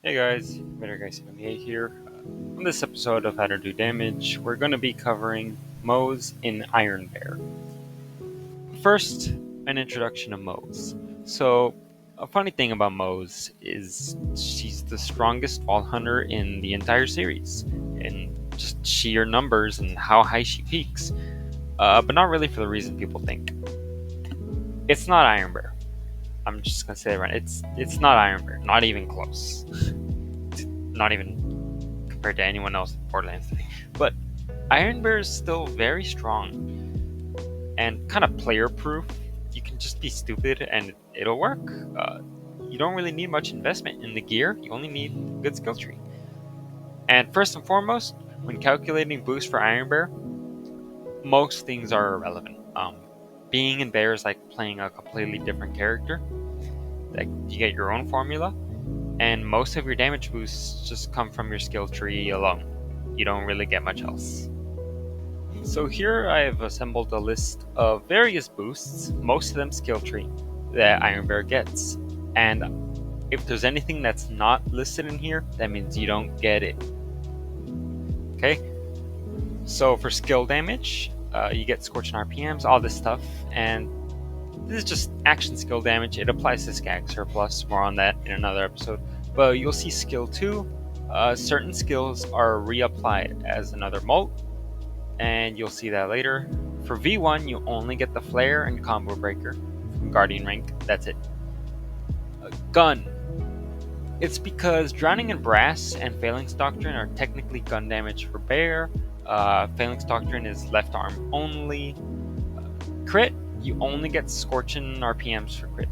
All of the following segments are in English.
Hey guys, Better Guy 78 here. On this episode of How to Do Damage, we're going to be covering Moze in Iron Bear. First, an introduction of Moze. So, a funny thing about Moze is she's the strongest wall hunter in the entire series, in just sheer numbers and how high she peaks. But not really for the reason people think. It's not Iron Bear. I'm just gonna say it right. It's not Iron Bear. Not even close. Not even compared to anyone else in Borderlands 3. But Iron Bear is still very strong and kind of player proof. You can just be stupid and it'll work. You don't really need much investment in the gear, you only need a good skill tree. And first and foremost, when calculating boost for Iron Bear, most things are irrelevant. Being in Bear is like playing a completely different character. Like you get your own formula, and most of your damage boosts just come from your skill tree alone. You don't really get much else. So here I have assembled a list of various boosts, most of them skill tree, that Iron Bear gets. And if there's anything that's not listed in here, that means you don't get it. Okay? So for skill damage, you get Scorching RPMs, all this stuff, and this is just action skill damage. It applies to Skag Surplus, more on that in another episode. But you'll see skill 2, certain skills are reapplied as another molt, and you'll see that later. For V1, you only get the Flare and Combo Breaker from Guardian rank, that's it. Gun. It's because Drowning in Brass and Phalanx Doctrine are technically gun damage for Bear. Phalanx Doctrine is left arm only. Crit, you only get Scorching RPMs for crit.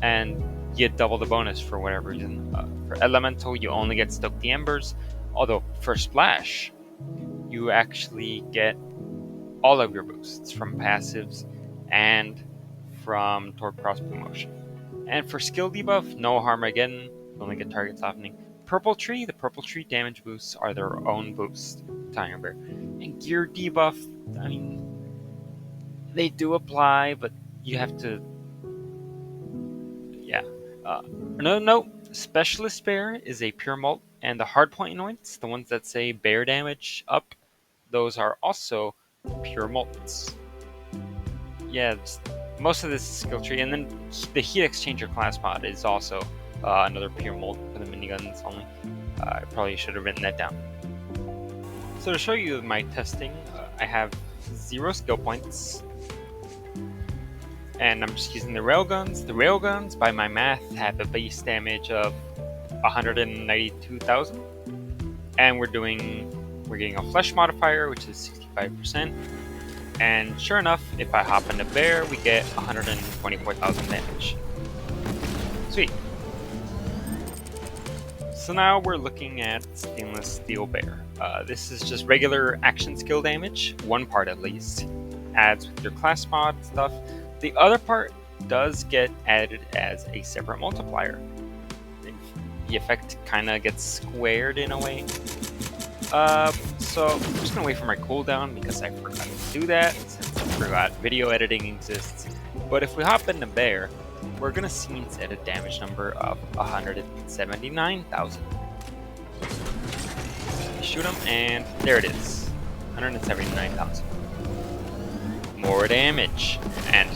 And you double the bonus for whatever reason. For Elemental, you only get Stoke the Embers. Although, for Splash, you actually get all of your boosts from passives and from Torque Cross Promotion. And for skill debuff, no harm again, you only get target softening. Purple Tree, the Purple Tree damage boosts are their own boost to Iron Bear. And gear debuff, I mean, they do apply, but you have to, yeah. Another note, Specialist Bear is a pure molt, and the hardpoint anoints, the ones that say bear damage up, those are also pure molts. Yeah, most of this is skill tree, and then the heat exchanger class mod is also another pure molt for the miniguns only. I probably should have written that down. So to show you my testing, I have 0 skill points, and I'm just using the railguns. The railguns, by my math, have a base damage of 192,000, and we're getting a flesh modifier, which is 65%. And sure enough, if I hop into Bear, we get 124,000 damage. Sweet. So now we're looking at Stainless Steel Bear. This is just regular action skill damage, one part at least. Adds with your class mod stuff. The other part does get added as a separate multiplier. The effect kind of gets squared in a way. So I'm just gonna wait for my cooldown because I forgot to do that since I forgot video editing exists. But if we hop into Bear, we're gonna see instead a damage number of 179,000. Shoot him, and there it is, 179,000. More damage, and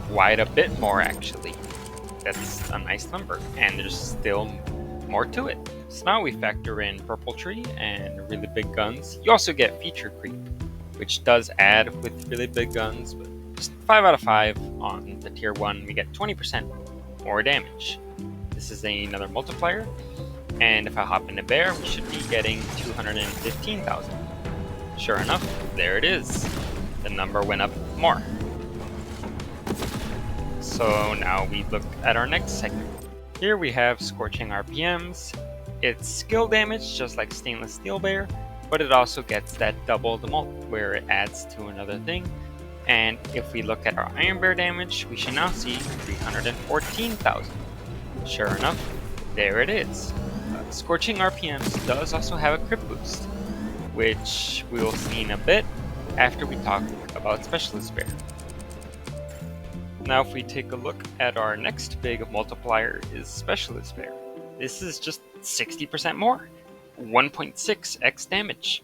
quite a bit more actually. That's a nice number, and there's still more to it. So now we factor in Purple Tree and really big guns. You also get feature creep, which does add with really big guns, but just 5 out of 5 on the tier 1, we get 20% more damage. This is another multiplier, and if I hop into Bear, we should be getting 215,000. Sure enough, there it is. The number went up more. So now we look at our next segment. Here we have Scorching RPMs. It's skill damage, just like Stainless Steel Bear, but it also gets that double the molt, where it adds to another thing. And if we look at our Iron Bear damage, we should now see 314,000. Sure enough, there it is. Scorching RPMs does also have a crit boost, which we will see in a bit after we talk about Specialist Bear. Now if we take a look at our next big multiplier is Specialist Bear. This is just 60% more. 1.6x damage.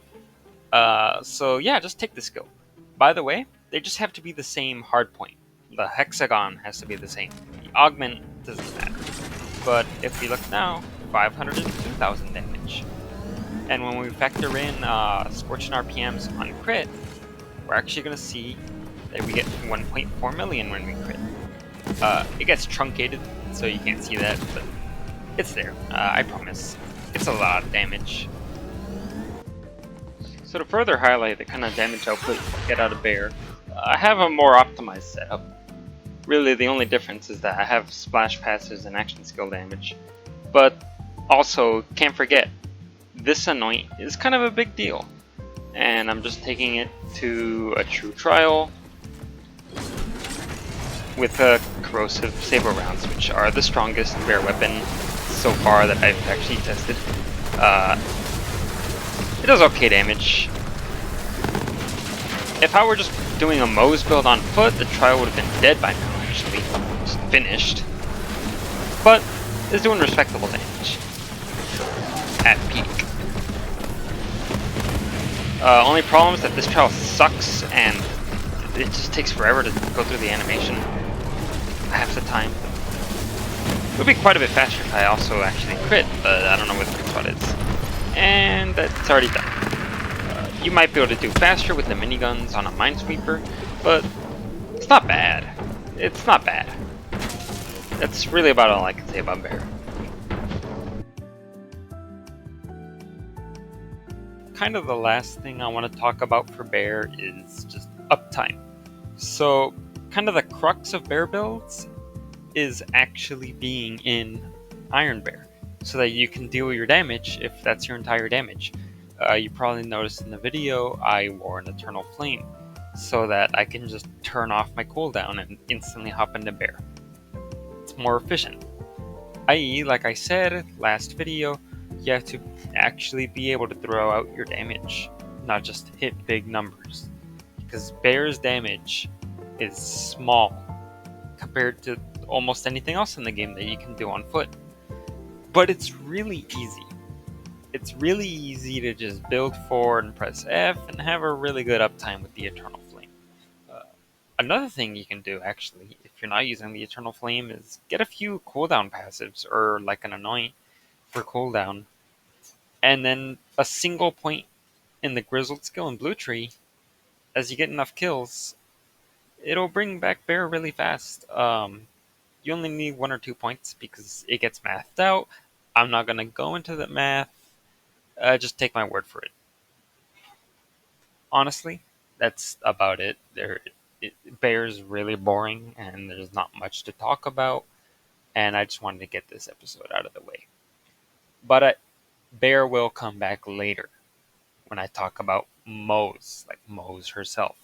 So yeah, just take the skill. By the way, they just have to be the same hard point. The hexagon has to be the same. The augment doesn't matter. But if we look now, 502,000 damage. And when we factor in Scorching RPMs on crit, we're actually going to see that we get 1.4 million when we crit. It gets truncated, so you can't see that, but it's there. I promise. It's a lot of damage. So to further highlight the kind of damage output you get out of Bear, I have a more optimized setup. Really, the only difference is that I have splash passes and action skill damage. But also, can't forget, this anoint is kind of a big deal. And I'm just taking it to a true trial with corrosive saber rounds, which are the strongest Bear weapon so far that I've actually tested. It does okay damage. If I were just doing a Moze build on foot, the trial would have been dead by now, actually. Just finished. But it's doing respectable damage. At peak. Only problem is that this trial sucks, and it just takes forever to go through the animation. Half the time. It would be quite a bit faster if I also actually crit, but I don't know what the crit spot is. And that's already done. You might be able to do faster with the miniguns on a Minesweeper, but it's not bad. It's not bad. That's really about all I can say about Bear. Kind of the last thing I want to talk about for Bear is just uptime. So, kind of the crux of Bear builds is actually being in Iron Bear, so that you can deal your damage if that's your entire damage. You probably noticed in the video I wore an Eternal Flame, so that I can just turn off my cooldown and instantly hop into Bear. It's more efficient. I.e., like I said last video, you have to actually be able to throw out your damage, not just hit big numbers. Because Bear's damage is small compared to almost anything else in the game that you can do on foot. But it's really easy. It's really easy to just build forward and press F and have a really good uptime with the Eternal Flame. Another thing you can do, actually, if you're not using the Eternal Flame, is get a few cooldown passives, or like an Anoint for cooldown, and then a single point in the Grizzled skill in Blue Tree. As you get enough kills, it'll bring back Bear really fast. You only need 1 or 2 points because it gets mathed out. I'm not going to go into the math. Just take my word for it. Honestly, that's about it. Bear's really boring, and there's not much to talk about. And I just wanted to get this episode out of the way. But Bear will come back later when I talk about Moze, like Moze herself.